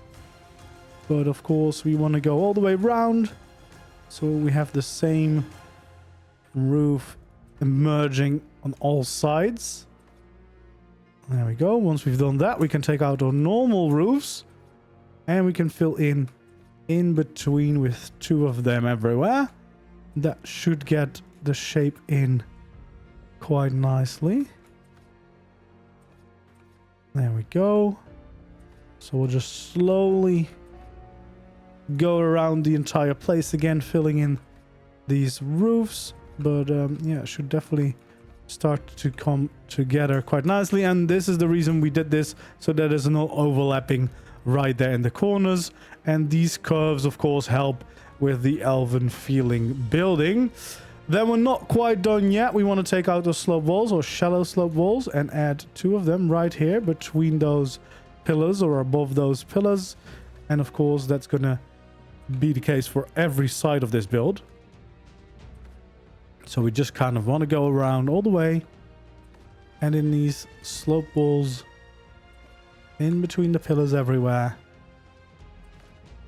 But of course we want to go all the way around, so we have the same roof emerging on all sides. There we go. Once we've done that, we can take out our normal roofs, and we can fill in between with 2 of them everywhere. That should get the shape in quite nicely. There we go. So we'll just slowly go around the entire place again, filling in these roofs. But yeah, it should definitely start to come together quite nicely. And this is the reason we did this, so that there's no overlapping right there in the corners. And these curves of course help with the elven feeling building. Then we're not quite done yet. We want to take out the slope walls, or shallow slope walls, and add 2 of them right here between those pillars, or above those pillars. And of course that's gonna be the case for every side of this build. So we just kind of want to go around all the way, and in these slope walls in between the pillars everywhere,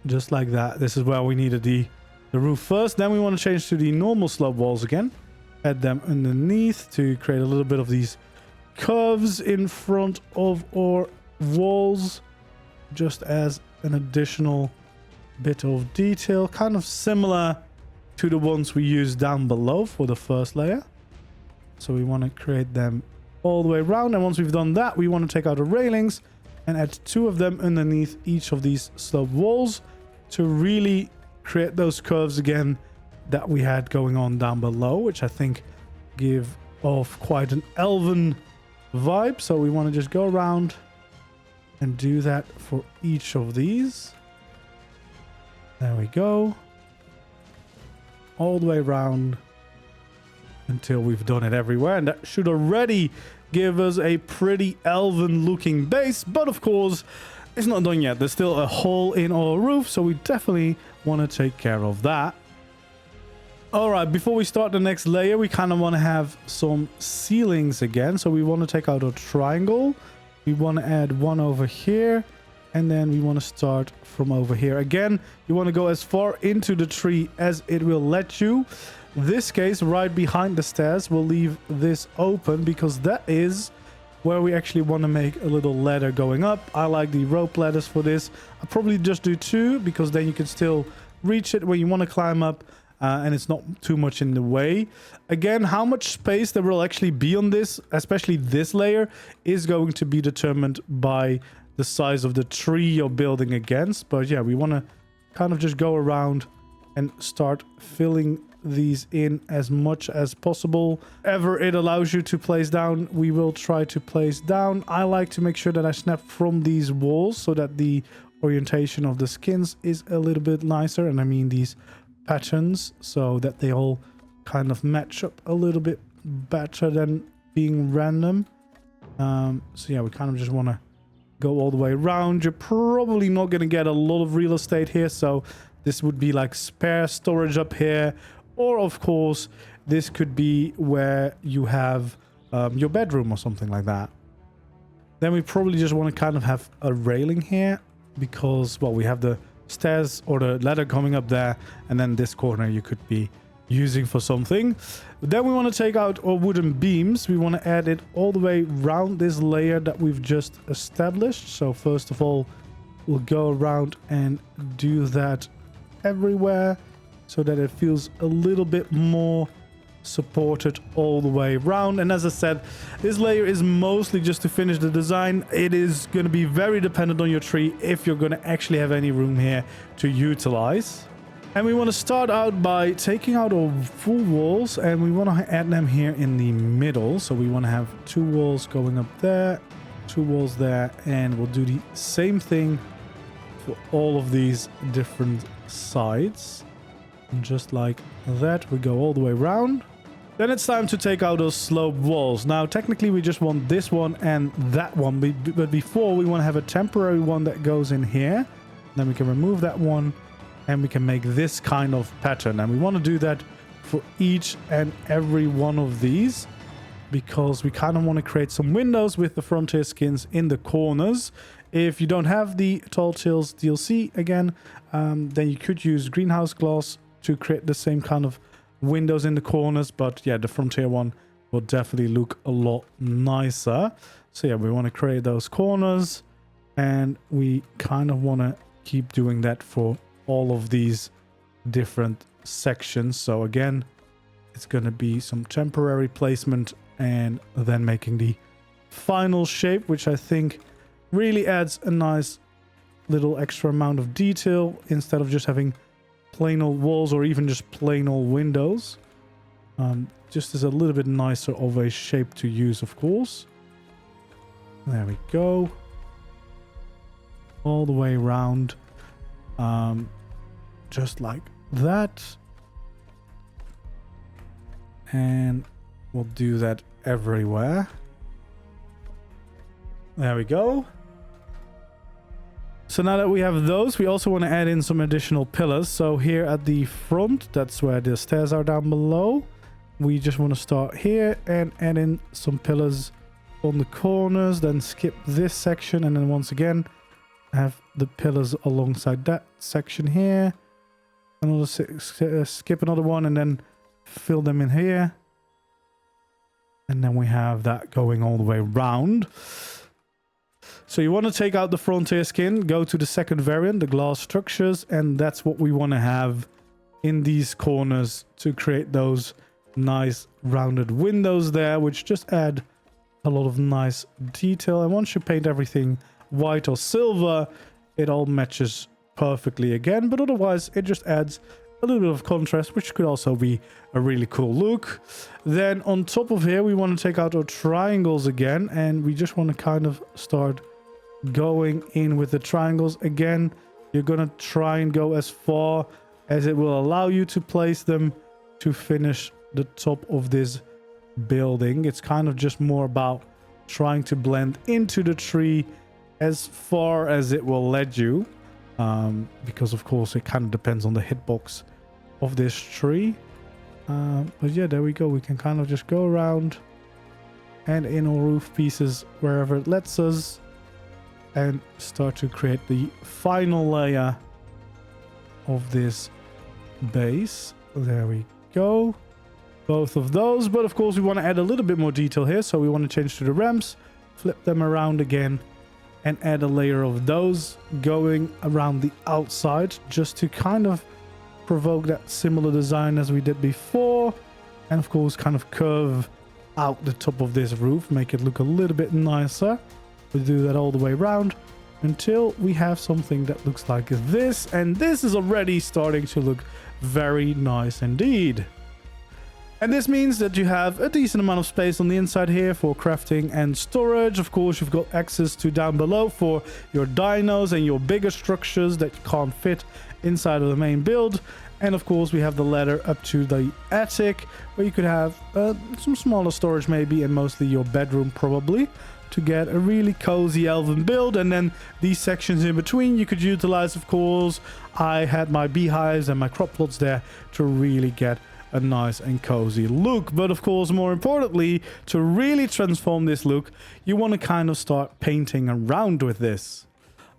just like that. This is where we needed the roof first. Then we want to change to the normal slope walls again, add them underneath to create a little bit of these curves in front of our walls, just as an additional bit of detail, kind of similar to the ones we used down below for the first layer. So we want to create them all the way around. And once we've done that, we want to take out the railings and add 2 of them underneath each of these slope walls to really create those curves again that we had going on down below, which I think give off quite an elven vibe. So we want to just go around and do that for each of these. There we go. All the way around until we've done it everywhere. And that should already give us a pretty elven looking base. But of course, it's not done yet. There's still a hole in our roof, so we definitely want to take care of that. All right, before we start the next layer, we kind of want to have some ceilings again. So we want to take out a triangle. We want to add one over here. And then we want to start from over here. Again, you want to go as far into the tree as it will let you. This case, right behind the stairs, we'll leave this open because that is where we actually want to make a little ladder going up. I like the rope ladders for this. I'll probably just do 2 because then you can still reach it where you want to climb up and it's not too much in the way. Again, how much space there will actually be on this, especially this layer, is going to be determined by the size of the tree you're building against. But yeah, we want to kind of just go around and start filling these in as much as possible. Ever it allows you to place down, we will try to place down. I like to make sure that I snap from these walls so that the orientation of the skins is a little bit nicer. And I mean these patterns, so that they all kind of match up a little bit better than being random. So yeah, we kind of just want to go all the way around. You're probably not going to get a lot of real estate here, so this would be like spare storage up here, or of course this could be where you have your bedroom or something like that. Then we probably just want to kind of have a railing here because, well, we have the stairs or the ladder coming up there, and then this corner you could be using for something. Then we want to take out our wooden beams. We want to add it all the way around this layer that we've just established. So first of all, we'll go around and do that everywhere so that it feels a little bit more supported all the way around. And as I said, this layer is mostly just to finish the design. It is going to be very dependent on your tree if you're going to actually have any room here to utilize. And we want to start out by taking out our full walls, and we want to add them here in the middle. So we want to have 2 walls going up there, 2 walls there, and we'll do the same thing for all of these different sides. And just like that, we go all the way around. Then it's time to take out those sloped walls. Now, technically, we just want this one and that one, but before we want to have a temporary one that goes in here. Then we can remove that one. And we can make this kind of pattern. And we want to do that for each and every one of these, because we kind of want to create some windows with the frontier skins in the corners. If you don't have the Tall Tales DLC again, then you could use greenhouse glass to create the same kind of windows in the corners. But yeah, the frontier one will definitely look a lot nicer. So yeah, we want to create those corners, and we kind of want to keep doing that for all of these different sections. So again, it's going to be some temporary placement and then making the final shape, which I think really adds a nice little extra amount of detail instead of just having plain old walls or even just plain old windows. Just as a little bit nicer of a shape to use, of course. There we go. All the way around. Just like that. And we'll do that everywhere. There we go. So now that we have those, we also want to add in some additional pillars. So here at the front, that's where the stairs are down below. We just want to start here and add in some pillars on the corners, then skip this section, and then once again have the pillars alongside that section here. Another skip another one and then fill them in here. And then we have that going all the way around. So you want to take out the frontier skin, go to the second variant, the glass structures, and that's what we want to have in these corners to create those nice rounded windows there, which just add a lot of nice detail. And once you paint everything white or silver, it all matches perfectly again, but otherwise it just adds a little bit of contrast, which could also be a really cool look. Then on top of here, we want to take out our triangles again, and we just want to kind of start going in with the triangles again. You're gonna try and go as far as it will allow you to place them to finish the top of this building. It's kind of just more about trying to blend into the tree as far as it will let you, because of course it kind of depends on the hitbox of this tree. But yeah, there we go. We can kind of just go around and in our roof pieces wherever it lets us and start to create the final layer of this base. There we go. Both of those, but of course we want to add a little bit more detail here, so we want to change to the ramps, flip them around again, and add a layer of those going around the outside just to kind of provoke that similar design as we did before, and of course kind of curve out the top of this roof, make it look a little bit nicer. We do that all the way around until we have something that looks like this, and this is already starting to look very nice indeed. And this means that you have a decent amount of space on the inside here for crafting and storage. Of course, you've got access to down below for your dinos and your bigger structures that can't fit inside of the main build. And of course, we have the ladder up to the attic where you could have some smaller storage maybe, and mostly your bedroom probably, to get a really cozy elven build. And then these sections in between you could utilize, of course. I had my beehives and my crop plots there to really get a nice and cozy look. But of course, more importantly, to really transform this look, you want to kind of start painting around with this.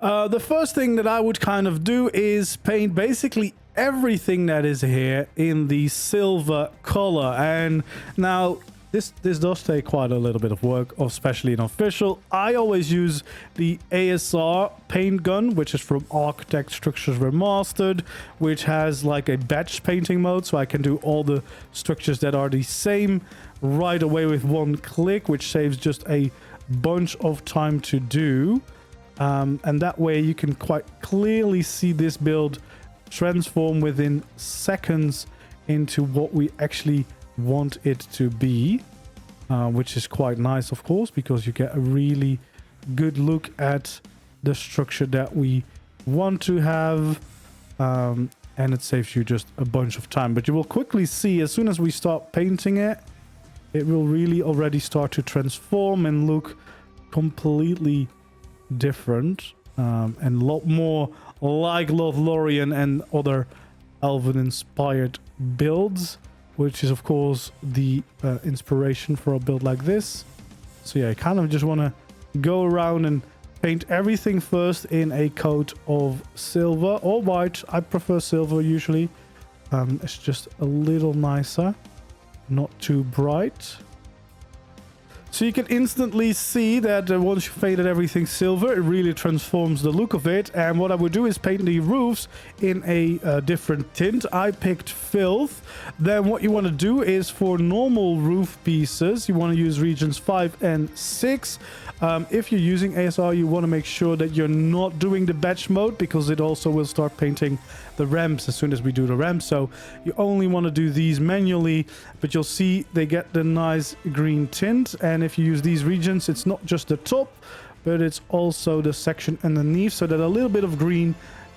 The first thing that I would kind of do is paint basically everything that is here in the silver color. And now this does take quite a little bit of work, especially in official. I always use the ASR paint gun, which is from Architect Structures Remastered, which has like a batch painting mode, so I can do all the structures that are the same right away with one click, which saves just a bunch of time to do. And that way you can quite clearly see this build transform within seconds into what we actually want it to be, which is quite nice, of course, because you get a really good look at the structure that we want to have, and it saves you just a bunch of time. But you will quickly see, as soon as we start painting it, it will really already start to transform and look completely different, and a lot more like Lothlorien and other Elven inspired builds, which is of course the inspiration for a build like this. So yeah, I kind of just want to go around and paint everything first in a coat of silver or white. I prefer silver usually. It's just a little nicer, not too bright. So you can instantly see that once you faded everything silver, it really transforms the look of it. And what I would do is paint the roofs in a different tint. I picked filth. Then what you want to do is, for normal roof pieces, you want to use regions 5 and 6. If you're using ASR, you want to make sure that you're not doing the batch mode, because it also will start painting the ramps as soon as we do the ramps. So you only want to do these manually, but you'll see they get the nice green tint. And if you use these regions, it's not just the top, but it's also the section underneath, so that a little bit of green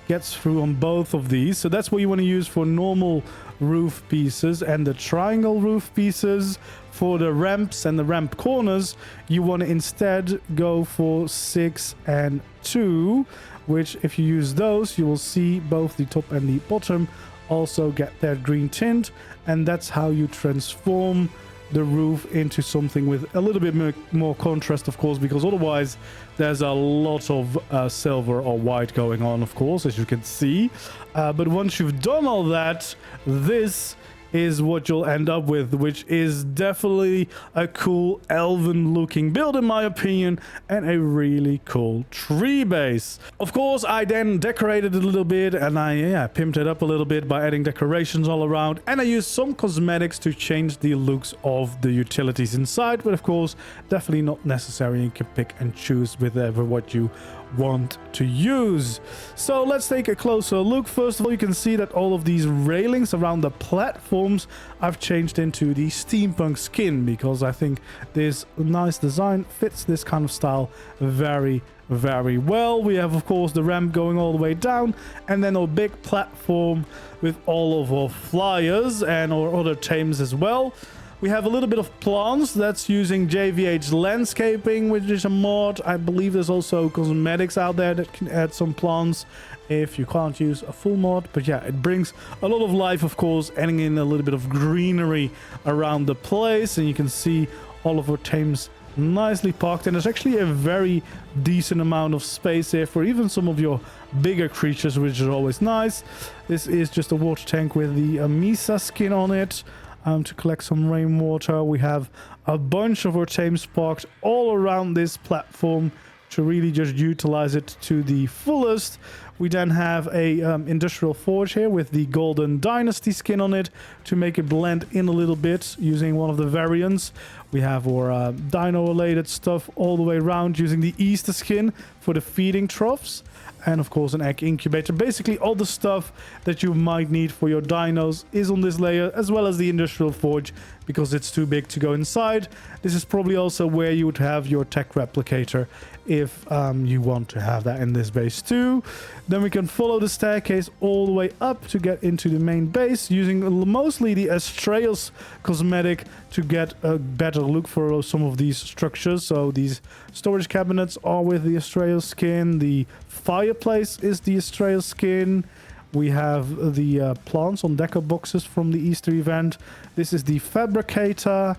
gets through on both of these. So that's what you want to use for normal roof pieces. And the triangle roof pieces, for the ramps and the ramp corners, you want to instead go for 6 and 2, which if you use those, you will see both the top and the bottom also get that green tint. And that's how you transform the roof into something with a little bit more contrast, of course, because otherwise there's a lot of silver or white going on, of course, as you can see. But once you've done all that, this is what you'll end up with, which is definitely a cool elven looking build in my opinion, and a really cool tree base. Of course, I then decorated it a little bit, and I pimped it up a little bit by adding decorations all around, and I used some cosmetics to change the looks of the utilities inside. But of course, definitely not necessary. You can pick and choose whatever what you want to use. So let's take a closer look. First of all, you can see that all of these railings around the platforms I've changed into the steampunk skin, because I think this nice design fits this kind of style very, very well. We have, of course, the ramp going all the way down, and then our big platform with all of our flyers and our other tames as well. We have a little bit of plants. That's using JVH landscaping, which is a mod. I believe there's also cosmetics out there that can add some plants if you can't use a full mod. But yeah, it brings a lot of life, of course, adding in a little bit of greenery around the place. And you can see all of our tames nicely parked, and there's actually a very decent amount of space here for even some of your bigger creatures, which is always nice. This is just a water tank with the Misa skin on it. To collect some rainwater. We have a bunch of our tames parked all around this platform to really just utilize it to the fullest. We then have a industrial forge here with the golden dynasty skin on it to make it blend in a little bit using one of the variants. We have our dino related stuff all the way around using the Easter skin for the feeding troughs. And of course an egg incubator. Basically all the stuff that you might need for your dinos is on this layer, as well as the industrial forge, because it's too big to go inside. This is probably also where you would have your tech replicator if you want to have that in this base too. Then we can follow the staircase all the way up to get into the main base, using mostly the Astraeus cosmetic to get a better look for some of these structures. So these storage cabinets are with the Astraeus skin. The fireplace is the Astraeus skin. We have the plants on deco boxes from the Easter event. This is the fabricator.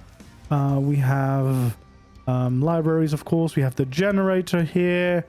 We have libraries, of course. We have the generator here.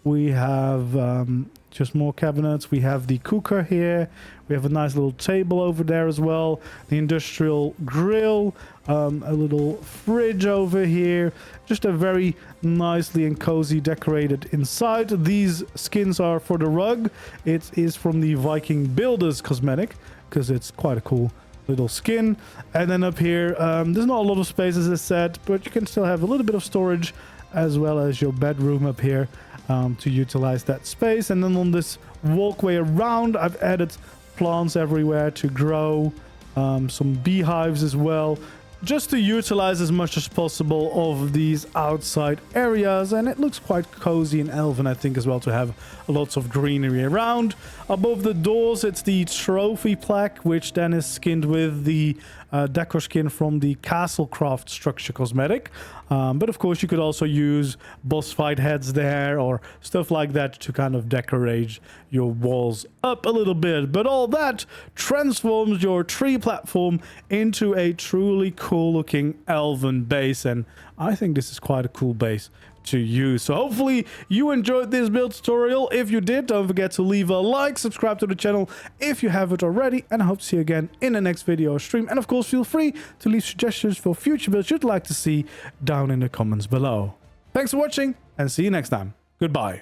We have just more cabinets. We have the cooker here. We have a nice little table over there as well. The industrial grill. A little fridge over here. Just a very nicely and cozy decorated inside. These skins are for the rug. It is from the Viking Builders cosmetic, because it's quite a cool little skin. And then up here, there's not a lot of space, as I said, but you can still have a little bit of storage, as well as your bedroom up here to utilize that space. And then on this walkway around, I've added plants everywhere to grow, some beehives as well, just to utilize as much as possible of these outside areas. And it looks quite cozy and elven, I think, as well, to have lots of greenery around. Above the doors, it's the trophy plaque, which then is skinned with the decor skin from the Castlecraft structure cosmetic. But of course, you could also use boss fight heads there or stuff like that to kind of decorate your walls up a little bit. But all that transforms your tree platform into a truly cool looking elven base, and I think this is quite a cool base to use. So hopefully you enjoyed this build tutorial. If you did, don't forget to leave a like, subscribe to the channel if you haven't already, and I hope to see you again in the next video or stream. And of course, feel free to leave suggestions for future builds you'd like to see down in the comments below. Thanks for watching, and see you next time. Goodbye.